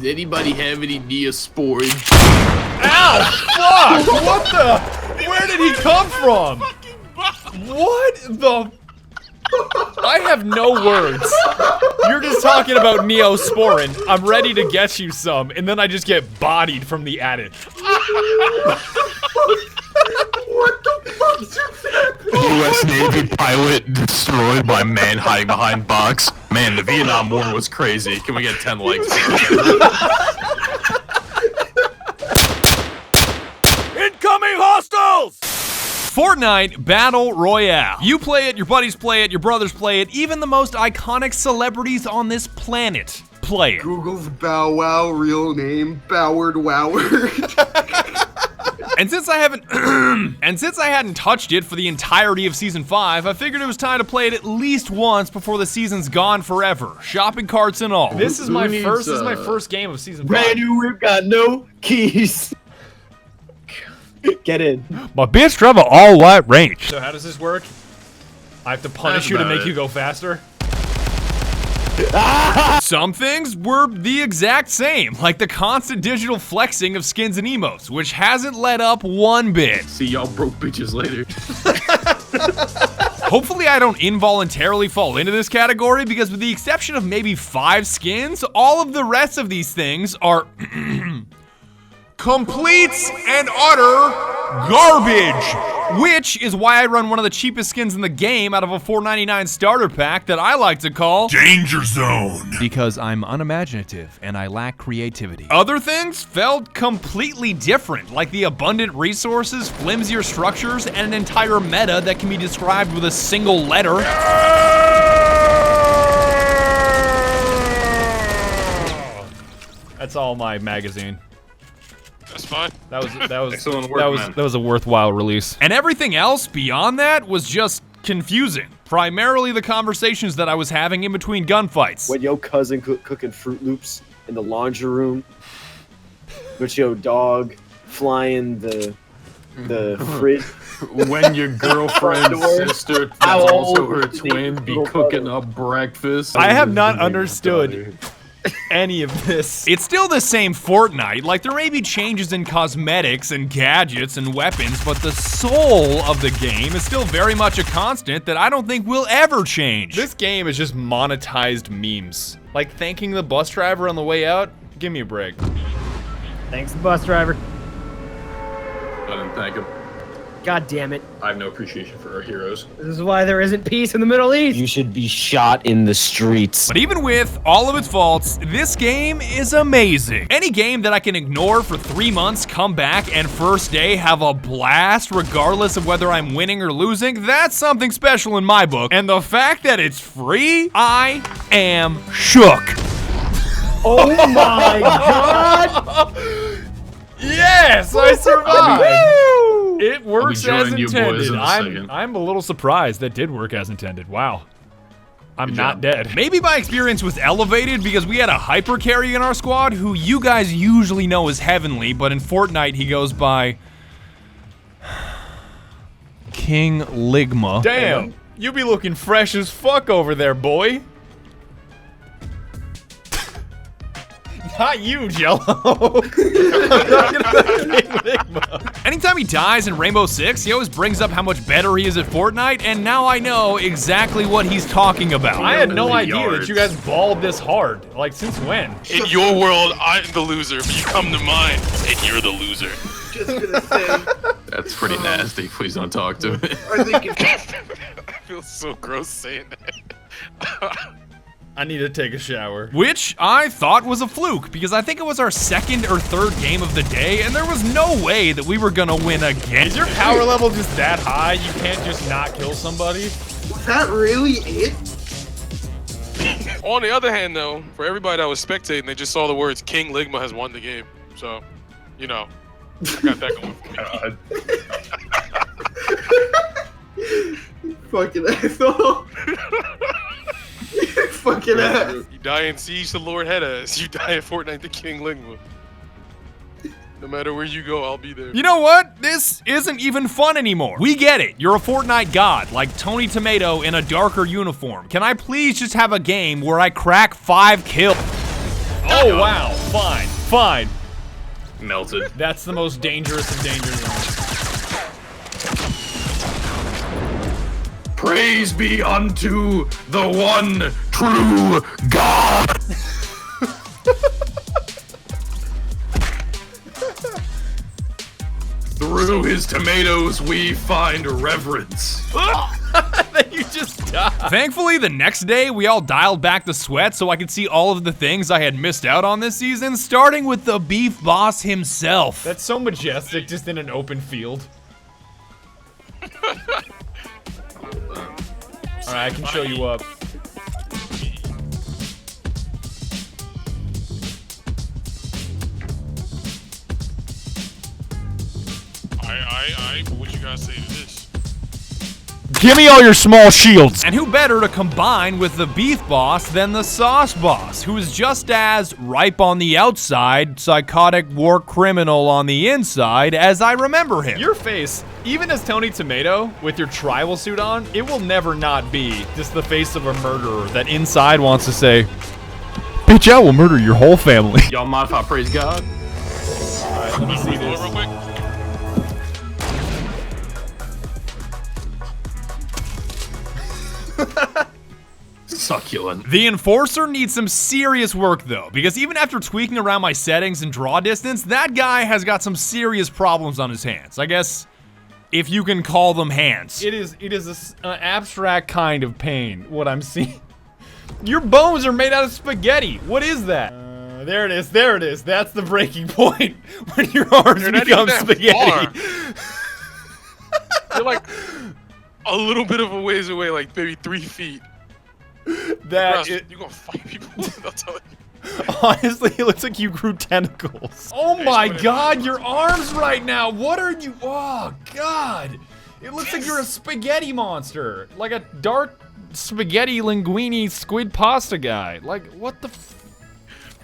Does anybody have any Neosporin? Ow! Fuck! What the? Where did he come from? What the? I have no words. You're just talking about Neosporin. I'm ready to get you some, and then I just get bodied from the attic. What the fuck just happened? U.S. Navy pilot destroyed by man hiding behind box. Man, the Vietnam War was crazy. Can we get 10 likes? Incoming hostiles! Fortnite Battle Royale. You play it, your buddies play it, your brothers play it, even the most iconic celebrities on this planet play it. Google's Bow Wow real name, Boward Woward. And since I hadn't touched it for the entirety of season 5, I figured it was time to play it at least once before the season's gone forever. Shopping carts and all. This is my first game of season 5. Brand new whip, got no keys. Get in. My bitch drive an all-white Range. So how does this work? I have to punish you to make you go faster? Some things were the exact same, like the constant digital flexing of skins and emotes, which hasn't let up one bit. See y'all broke bitches later. Hopefully I don't involuntarily fall into this category, because with the exception of maybe 5 skins, all of the rest of these things are complete and utter garbage. Which is why I run one of the cheapest skins in the game out of a $4.99 starter pack that I like to call Danger Zone. Because I'm unimaginative and I lack creativity. Other things felt completely different, like the abundant resources, flimsier structures, and an entire meta that can be described with a single letter. That's all my magazine. That's fine. That was Excellent work, man. that was a worthwhile release. And everything else beyond that was just confusing. Primarily the conversations that I was having in between gunfights. When your cousin cooking Fruit Loops in the laundry room, with your dog flying the fridge. When your girlfriend's sister, that's also her twin, be cooking up breakfast. I have not understood any of this. It's still the same Fortnite. Like, there may be changes in cosmetics and gadgets and weapons, but the soul of the game is still very much a constant that I don't think will ever change. This game is just monetized memes. Like thanking the bus driver on the way out. Give me a break. Thanks, bus driver. I didn't thank him. God damn it. I have no appreciation for our heroes. This is why there isn't peace in the Middle East. You should be shot in the streets. But even with all of its faults, this game is amazing. Any game that I can ignore for 3 months, come back, and first day have a blast regardless of whether I'm winning or losing, that's something special in my book. And the fact that it's free, I am shook. Oh my god! Yes, I survived. It works as joining you boys intended. in a second. I'm a little surprised that did work as intended. Wow. I'm not dead. Maybe my experience was elevated because we had a hyper carry in our squad who you guys usually know as Heavenly, but in Fortnite he goes by King Ligma. Damn, you be looking fresh as fuck over there, boy. Not you, Jello. I'm talking about King Ligma. Anytime he dies in Rainbow Six, he always brings up how much better he is at Fortnite, and now I know exactly what he's talking about. I had no idea that you guys balled this hard. Like, since when? In your world, I'm the loser, but you come to mine, and you're the loser. Just gonna say, That's pretty nasty. Please don't talk to me. I think it's I feel so gross saying that. I need to take a shower. Which I thought was a fluke, because I think it was our second or third game of the day, and there was no way that we were gonna win again. Is your power level just that high? You can't just not kill somebody? was that really it? On the other hand, though, for everybody that was spectating, they just saw the words King Ligma has won the game. So, you know, I got that going for me. Fucking asshole. Fucking ass. You die in Siege, the Lord head ass. You die in Fortnite, the King Ligma. No matter where you go, I'll be there. You know what? This isn't even fun anymore. We get it. You're a Fortnite god, like Tony Tomato in a darker uniform. Can I please just have a game where I crack 5 kills? Oh, wow. Fine. Fine. Melted. That's the most dangerous of danger zones. Praise be unto the one true God. Through his tomatoes we find reverence. You just died. Thankfully, the next day, we all dialed back the sweat so I could see all of the things I had missed out on this season, starting with the beef boss himself. That's so majestic, just in an open field. Alright, I can show you up. What you guys say to this? Give me all your small shields! And who better to combine with the beef boss than the sauce boss, who is just as ripe on the outside, psychotic war criminal on the inside as I remember him. Your face, even as Tony Tomato, with your tribal suit on, it will never not be just the face of a murderer that inside wants to say, bitch, I will murder your whole family. Y'all mind if I praise God? Alright, let me see this. Real quick. Succulent. The Enforcer needs some serious work though, because even after tweaking around my settings and draw distance, that guy has got some serious problems on his hands. I guess, if you can call them hands. It is an abstract kind of pain, what I'm seeing. Your bones are made out of spaghetti. What is that? There it is, there it is. That's the breaking point, when your arms become spaghetti. You're like a little bit of a ways away, like maybe 3 feet. That you're gonna fight people. I'll tell you. Honestly, it looks like you grew tentacles. Oh my god, your arms right now. What are you? Oh god. It looks like you're a spaghetti monster. Like a dark spaghetti linguine squid pasta guy. Like, what the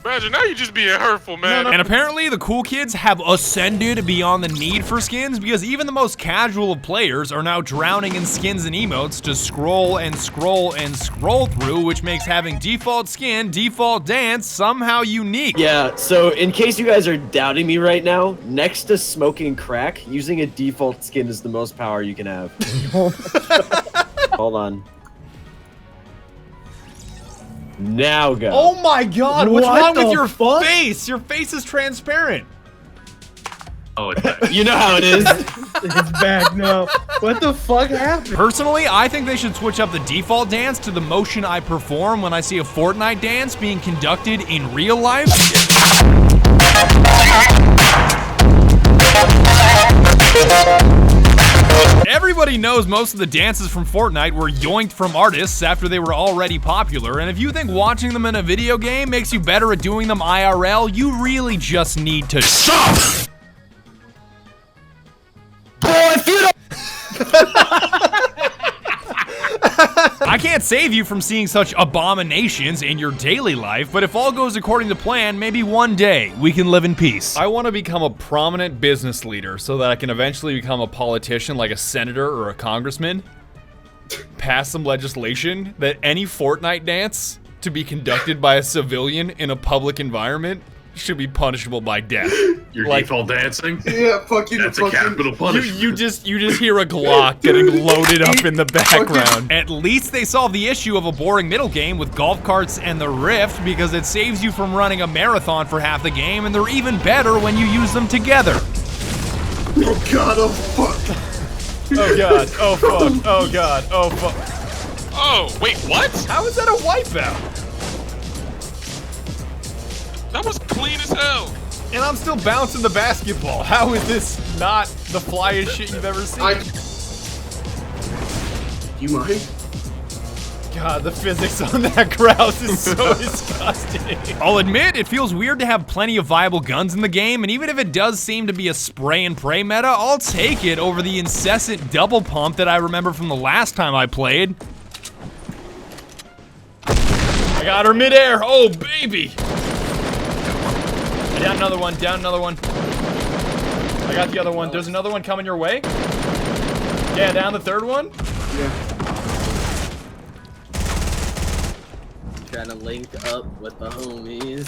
Imagine, now you're just being hurtful, man. And apparently the cool kids have ascended beyond the need for skins, because even the most casual of players are now drowning in skins and emotes to scroll and scroll and scroll through, which makes having default skin, default dance somehow unique. Yeah, so in case you guys are doubting me right now, next to smoking crack, using a default skin is the most power you can have. Hold on. Now go. Oh my god, what's What wrong with the your fuck? face? Your face is transparent. Oh, it's back. You know how it is. It's back now. What the fuck happened? Personally, I think they should switch up the default dance to the motion I perform when I see a Fortnite dance being conducted in real life. Everybody knows most of the dances from Fortnite were yoinked from artists after they were already popular, and if you think watching them in a video game makes you better at doing them IRL, you really just need to stop! Boy, if you don't... I can't save you from seeing such abominations in your daily life, but if all goes according to plan, maybe one day we can live in peace. I want to become a prominent business leader so that I can eventually become a politician like a senator or a congressman. Pass some legislation that any Fortnite dance to be conducted by a civilian in a public environment should be punishable by death. Your Like- default dancing? Yeah, fucking. That's a fucking, capital punishment. You just hear a Glock getting loaded up in the background. At least they solved the issue of a boring middle game with golf carts and the Rift, because it saves you from running a marathon for half the game, and they're even better when you use them together. Oh god, oh fuck. Oh god, oh fuck, oh god, oh fuck. Oh, wait, what? How is that a wipeout? That was clean as hell. And I'm still bouncing the basketball. How is this not the flyest shit you've ever seen? You mind? God, the physics on that grouse is so disgusting. I'll admit, it feels weird to have plenty of viable guns in the game, and even if it does seem to be a spray and pray meta, I'll take it over the incessant double pump that I remember from the last time I played. I got her midair. Oh, baby. Down another one, down another one. I got the other one. There's another one coming your way. Yeah, down the third one. Yeah. Trying to link up with the homies.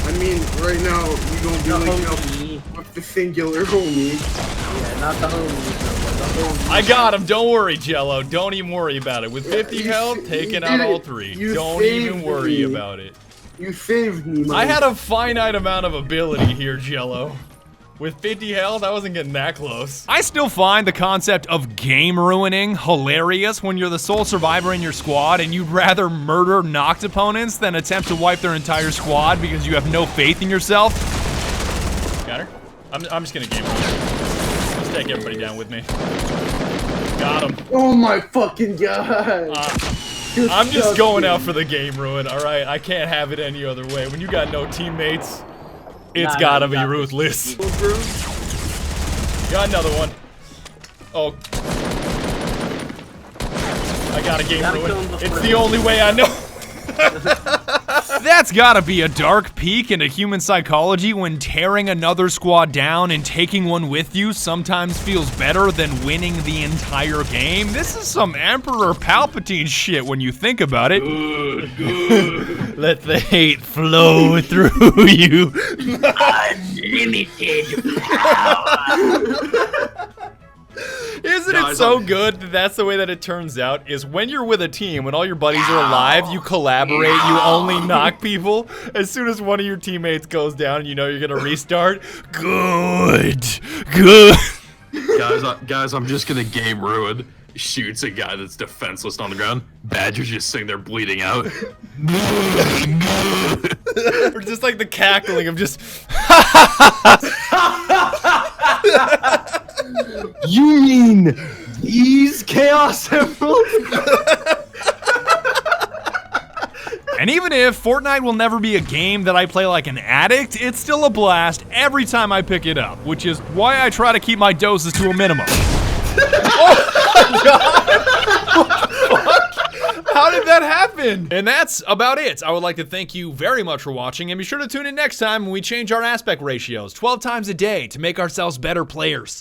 I mean, right now, you gonna be The linking up homie. with the singular homie. Yeah, not the homie. The homie. I got him. Don't worry, Jello. Don't even worry about it. With 50 you health, s- taking you out did all it. 3. You Don't even saved worry me. about it. You saved me, man. I had a finite amount of ability here, Jello. With 50 health, I wasn't getting that close. I still find the concept of game ruining hilarious when you're the sole survivor in your squad and you'd rather murder knocked opponents than attempt to wipe their entire squad because you have no faith in yourself. Got her? I'm just gonna game ruin. Let's take everybody down with me. Got him. Oh my fucking god. I'm just going out for the game ruin, alright? I can't have it any other way. When you got no teammates, it's Nah, gotta you be got ruthless. Got another one. Oh. I got a game Gotta ruin. kill him before It's he- the only way I know. That's gotta be a dark peek into human psychology when tearing another squad down and taking one with you sometimes feels better than winning the entire game. This is some Emperor Palpatine shit when you think about it. Let the hate flow through you. Unlimited power. Isn't it so good that that's the way that it turns out? Is when you're with a team, when all your buddies are alive, you collaborate, you only knock people. As soon as one of your teammates goes down, you know you're gonna restart. Good. Guys, I'm just gonna game ruin. Shoots a guy that's defenseless on the ground. Badger's just sitting there bleeding out. Or just like the cackling of just. You mean these Chaos Emeralds? And even if Fortnite will never be a game that I play like an addict, it's still a blast every time I pick it up, which is why I try to keep my doses to a minimum. Oh my god! What the fuck? How did that happen? And that's about it. I would like to thank you very much for watching, and be sure to tune in next time when we change our aspect ratios 12 times a day to make ourselves better players.